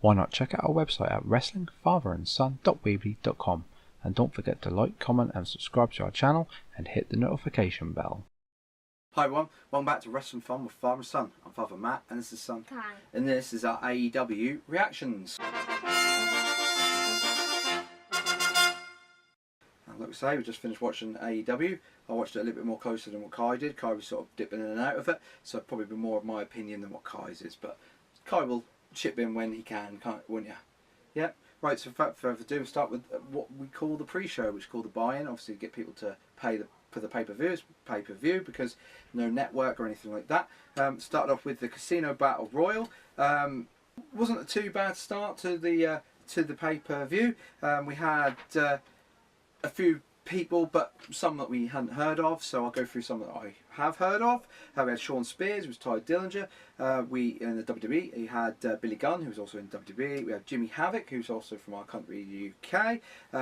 Why not check out our website at wrestlingfatherandson.weebly.com, and don't forget to like, comment and subscribe to our channel and hit the notification bell. Hi everyone, welcome back to Wrestling Fun with Father and Son. I'm Father Matt and this is Son. Hi. And this is our AEW reactions. And like we say, we just finished watching AEW. I watched it a little bit more closer than what Kai did. Kai was sort of dipping in and out of it, so probably be more of my opinion than what Kai's is. But Kai will chip in when he can, won't you? Yeah. Right, so without further ado, we'll start with what we call the pre-show, which is called the buy-in. Obviously, to get people to pay for the pay-per-view, because no network or anything like that. Started off with the Casino Battle Royal. Wasn't a too bad start to the pay-per-view. We had a few people, but some that we hadn't heard of, so I'll go through some that I have heard of. We had Shawn Spears, who was Ty Dillinger. We in the WWE, he had Billy Gunn, who was also in WWE. We had Jimmy Havoc, who's also from our country, UK.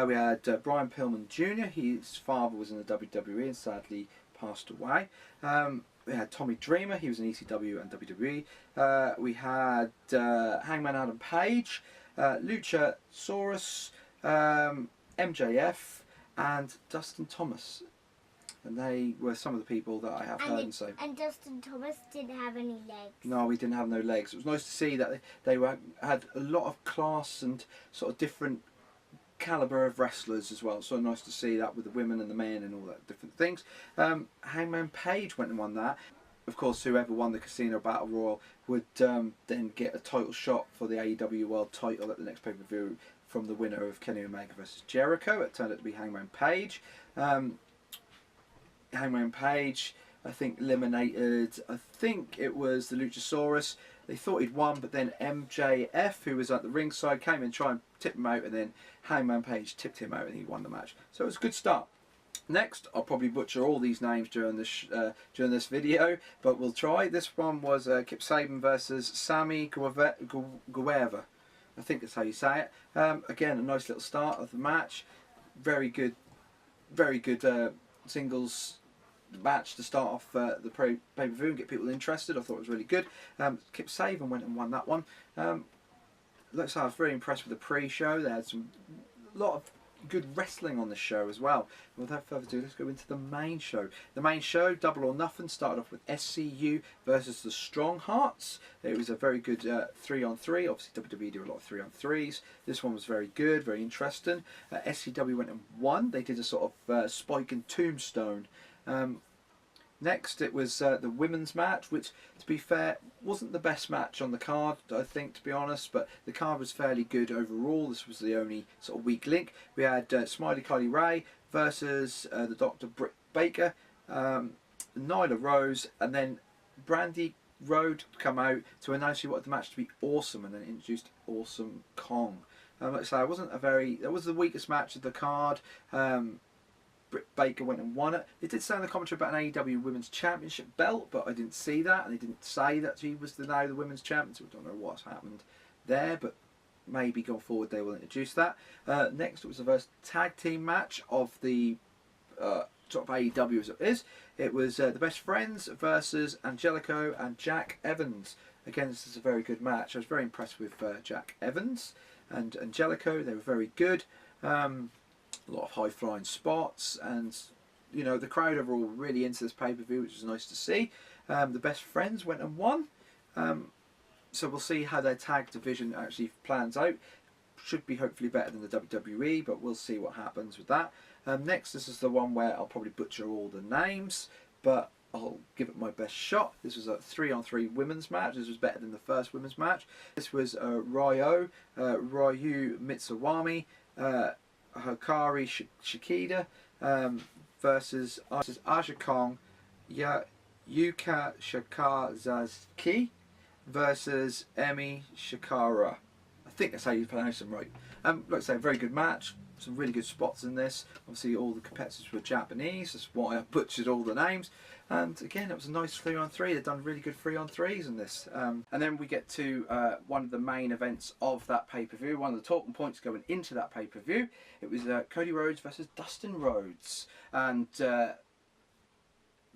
We had Brian Pillman Jr. His father was in the WWE and sadly passed away. We had Tommy Dreamer, he was in ECW and WWE. We had Hangman Adam Page, Luchasaurus, MJF, and Dustin Thomas. And they were some of the people that I have heard and say. And Dustin Thomas didn't have any legs. No, we didn't have no legs. It was nice to see that they had a lot of class and sort of different calibre of wrestlers as well. So nice to see that with the women and the men and all that different things. Hangman Page went and won that. Of course, whoever won the Casino Battle Royal would then get a title shot for the AEW World title at the next pay-per-view from the winner of Kenny Omega vs Jericho. It turned out to be Hangman Page. Hangman Page, I think, eliminated, I think it was the Luchasaurus. They thought he'd won, but then MJF, who was at the ringside, came in and tried and tip him out, and then Hangman Page tipped him out and he won the match. So it was a good start. Next, I'll probably butcher all these names during this video, but we'll try. This one was Kip Sabian versus Sammy Guevara. I think that's how you say it. Again, a nice little start of the match. Very good singles match to start off the pay-per-view and get people interested. I thought it was really good. Kip Sabian went and won that one. Like I say, I was very impressed with the pre-show. They had a lot of good wrestling on the show as well. Without further ado, let's go into the main show. The main show, Double or Nothing, started off with SCU versus the Strong Hearts. It was a very good 3-on-3. Obviously, WWE do a lot of 3-on-3s. This one was very good, very interesting. SCW went and won. They did a sort of Spike and Tombstone. Next, it was the women's match, which, to be fair, wasn't the best match on the card, I think, to be honest, but the card was fairly good overall. This was the only sort of weak link. We had Smiley Kylie Rae versus the Dr. Britt Baker, Nyla Rose, and then Brandy Rhodes come out to announce you wanted the match to be awesome, and then introduced Awesome Kong. Like I say, it was the weakest match of the card. Britt Baker went and won it. They did say in the commentary about an AEW Women's Championship belt, but I didn't see that, and they didn't say that she was now the Women's Champion, so we don't know what's happened there, but maybe going forward they will introduce that. Next, it was the first tag team match of the sort of AEW as it is. It was the Best Friends versus Angelico and Jack Evans. Again, this is a very good match. I was very impressed with Jack Evans and Angelico. They were very good. A lot of high-flying spots, and you know, the crowd overall were really into this pay-per-view, which was nice to see. The Best Friends went and won, so we'll see how their tag division actually plans out. Should be hopefully better than the WWE, but we'll see what happens with that. Next, this is the one where I'll probably butcher all the names, but I'll give it my best shot. This was a 3-on-3 women's match. This was better than the first women's match. This was Ryu Mitsuyama, Hikari Shikida versus Aja Kong, Yuka Sakazaki versus Emi Shikara. I think that's how you pronounce them right. Like I say, a very good match. Some really good spots in this. Obviously, all the competitors were Japanese. That's why I butchered all the names. And again, it was a nice 3-on-3. They've done really good 3-on-3s in this. And then we get to one of the main events of that pay-per-view. One of the talking points going into that pay-per-view. It was Cody Rhodes versus Dustin Rhodes. And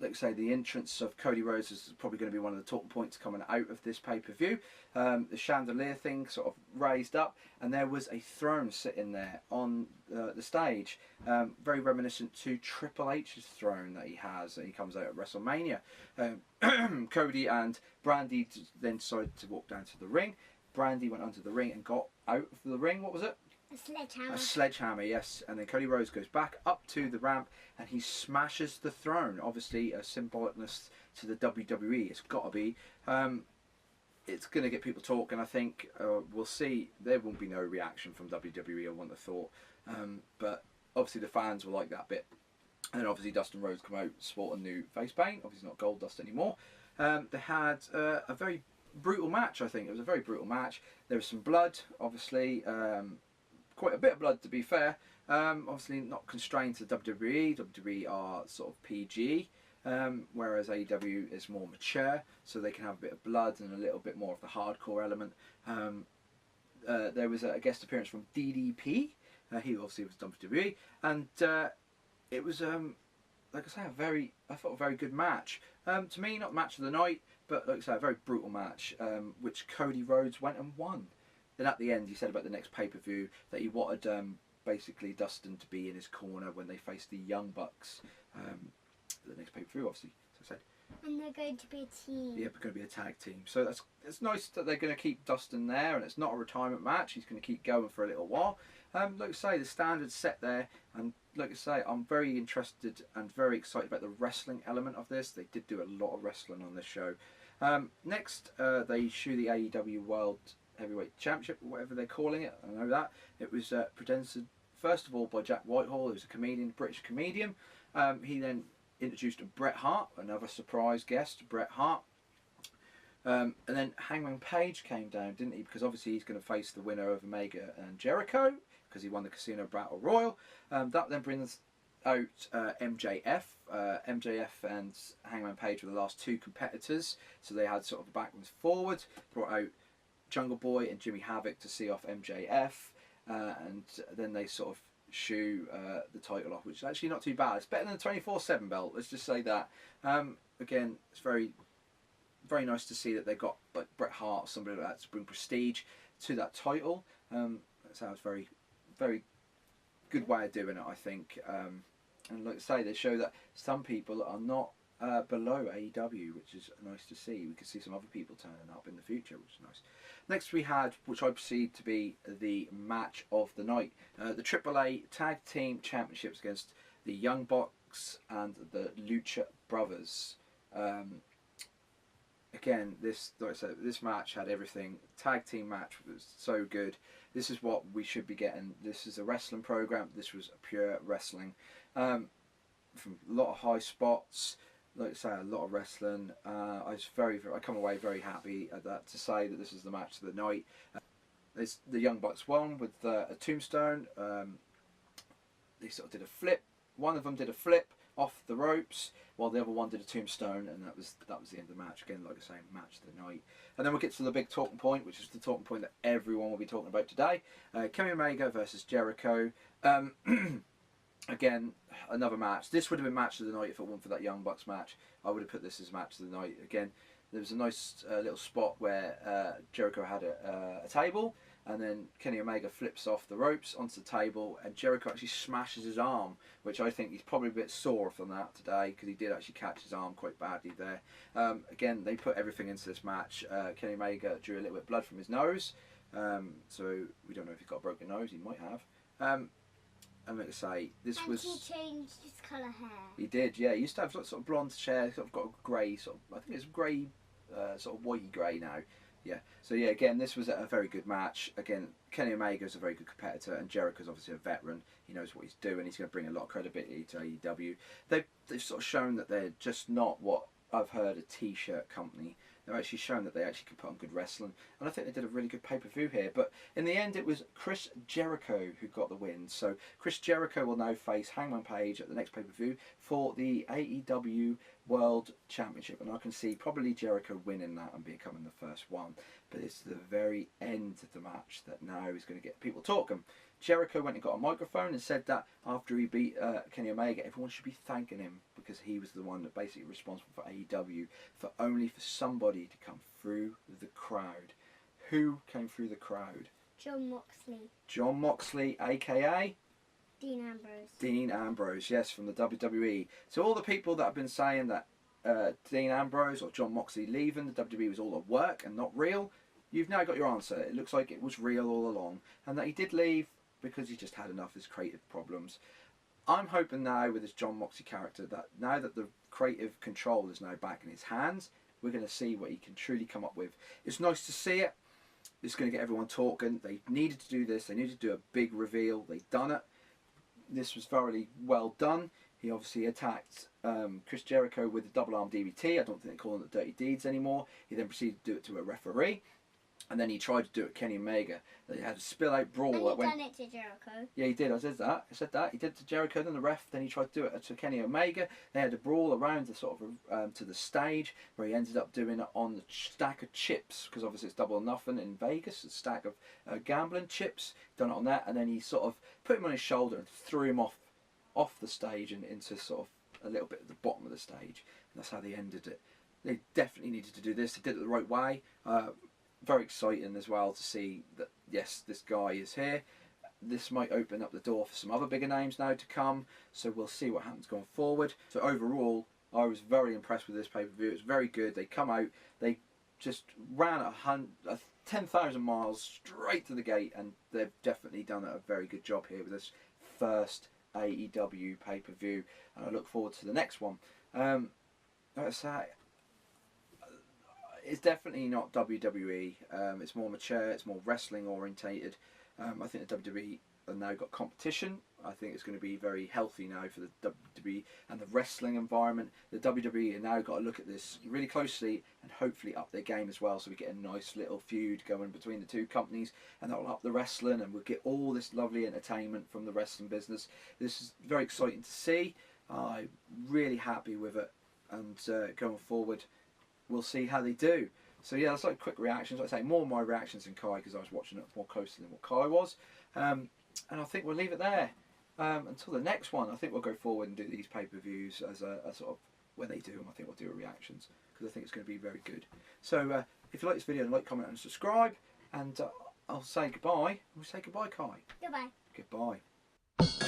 like I say, the entrance of Cody Rhodes is probably going to be one of the talking points coming out of this pay-per-view. The chandelier thing sort of raised up, and there was a throne sitting there on the stage, very reminiscent to Triple H's throne that he has, and he comes out at WrestleMania. Cody and Brandy then decided to walk down to the ring. Brandy went under the ring and got out of the ring. What was it? A sledgehammer. A sledgehammer, yes. And then Cody Rhodes goes back up to the ramp and he smashes the throne. Obviously, a symbolicness to the WWE. It's got to be. It's going to get people talking. I think we'll see. There won't be no reaction from WWE, I wouldn't have thought. But obviously the fans will like that bit. And then obviously Dustin Rhodes come out sporting new face paint. Obviously not Gold Dust anymore. They had a very brutal match, I think. It was a very brutal match. There was some blood, obviously. Quite a bit of blood, to be fair. Obviously not constrained to WWE. WWE are sort of PG, whereas AEW is more mature, so they can have a bit of blood and a little bit more of the hardcore element. There was a guest appearance from DDP. He obviously was WWE, and it was, like I say, I thought a very good match. To me, not match of the night, but like I say, a very brutal match, which Cody Rhodes went and won. Then at the end, he said about the next pay-per-view that he wanted basically Dustin to be in his corner when they face the Young Bucks. The next pay-per-view, obviously, as I said. And they're going to be a team. Yeah, they're going to be a tag team. So it's nice that they're going to keep Dustin there, and it's not a retirement match. He's going to keep going for a little while. Like I say, the standard's set there, and like I say, I'm very interested and very excited about the wrestling element of this. They did do a lot of wrestling on this show. Next, they shoe the AEW World Heavyweight Championship, or whatever they're calling it. I know that. It was presented first of all by Jack Whitehall, who's a comedian, British comedian. He then introduced Bret Hart, another surprise guest, Bret Hart. And then Hangman Page came down, didn't he? Because obviously he's going to face the winner of Omega and Jericho, because he won the Casino Battle Royal. That then brings out MJF. MJF and Hangman Page were the last two competitors, so they had sort of a backwards forward. Brought out Jungle Boy and Jimmy Havoc to see off MJF, and then they sort of shoe the title off, which is actually not too bad. It's better than the 24/7 belt, let's just say that. Again, it's very nice to see that they got like Bret Hart, somebody like that, to bring prestige to that title. That sounds very good way of doing it, I think. And like I say, they show that some people are not below AEW, which is nice to see. We can see some other people turning up in the future, which is nice. Next we had, which I perceived to be the match of the night, the AAA Tag Team Championships against the Young Bucks and the Lucha Brothers. Again, like I said, this match had everything. Tag team match was so good. This is what we should be getting. This is a wrestling program. This was pure wrestling. From a lot of high spots, like I say, a lot of wrestling. I come away very happy at that, to say that this is the match of the night. The Young Bucks won with a tombstone. They sort of did a flip. One of them did a flip off the ropes, while the other one did a tombstone, and that was the end of the match. Again, like I say, match of the night. And then we'll get to the big talking point, which is the talking point that everyone will be talking about today. Kenny Omega versus Jericho. Again, another match. This would have been match of the night if it weren't for that Young Bucks match. I would have put this as match of the night. Again, there was a nice little spot where Jericho had a table, and then Kenny Omega flips off the ropes onto the table, and Jericho actually smashes his arm, which I think he's probably a bit sore from that today, because he did actually catch his arm quite badly there. Again, they put everything into this match. Kenny Omega drew a little bit of blood from his nose, so we don't know if he's got a broken nose. He might have. And like I say, this and was... he changed his colour hair. He did, yeah. He used to have sort of blonde hair, sort of got a grey, sort of, I think it's grey, sort of whitey grey now. Yeah. So yeah, again, this was a very good match. Again, Kenny Omega is a very good competitor, and Jericho's obviously a veteran. He knows what he's doing. He's going to bring a lot of credibility to AEW. They've sort of shown that they're just not what I've heard a t-shirt company. They've actually shown that they actually can put on good wrestling, and I think they did a really good pay-per-view here. But in the end, it was Chris Jericho who got the win. So Chris Jericho will now face Hangman Page at the next pay-per-view for the AEW World Championship, and I can see probably Jericho winning that and becoming the first one. but it's the very end of the match that now is going to get people talking. Jericho went and got a microphone and said that after he beat Kenny Omega, everyone should be thanking him because he was the one that basically responsible for AEW, for somebody to come through the crowd. Who came through the crowd? John Moxley. John Moxley, aka Dean Ambrose. Dean Ambrose, yes, from the WWE. So all the people that have been saying that Dean Ambrose or John Moxley leaving the WWE was all a work and not real, you've now got your answer. It looks like it was real all along, and that he did leave because he just had enough of his creative problems. I'm hoping now with this John Moxley character that now that the creative control is now back in his hands, we're going to see what he can truly come up with. It's nice to see it. It's going to get everyone talking. They needed to do this. They needed to do a big reveal. They've done it. This was thoroughly well done. He obviously attacked Chris Jericho with the double arm DDT. I don't think they call them the Dirty Deeds anymore. He then proceeded to do it to a referee. And then he tried to do it to Kenny Omega. They had a spill-out brawl. And that he went... done it to Jericho. Yeah, he did. I said that. He did it to Jericho, then the ref. Then he tried to do it to Kenny Omega. They had a brawl around the sort of to the stage where he ended up doing it on the stack of chips because obviously it's Double or Nothing in Vegas. A stack of gambling chips. Done it on that, and then he sort of put him on his shoulder and threw him off the stage and into sort of a little bit at the bottom of the stage. And that's how they ended it. They definitely needed to do this. They did it the right way. Very exciting as well to see that, yes, this guy is here. This might open up the door for some other bigger names now to come, so we'll see what happens going forward. So overall, I was very impressed with this pay-per-view. It was very good. They come out, they just ran 10,000 miles straight to the gate, and they've definitely done a very good job here with this first AEW pay-per-view, and I look forward to the next one. Like I say, it's definitely not WWE. It's more mature, it's more wrestling orientated. I think the WWE have now got competition. I think it's going to be very healthy now for the WWE and the wrestling environment. The WWE have now got to look at this really closely and hopefully up their game as well, so we get a nice little feud going between the two companies, and that will up the wrestling, and we'll get all this lovely entertainment from the wrestling business. This is very exciting to see. I'm really happy with it, and going forward, we'll see how they do. So yeah, that's like quick reactions. Like I say, more of my reactions than Kai because I was watching it more closely than what Kai was. And I think we'll leave it there. Until the next one, I think we'll go forward and do these pay-per-views as a sort of, when they do them, I think we'll do reactions because I think it's going to be very good. So if you like this video, like, comment and subscribe. And I'll say goodbye. We'll say goodbye, Kai. Goodbye. Goodbye.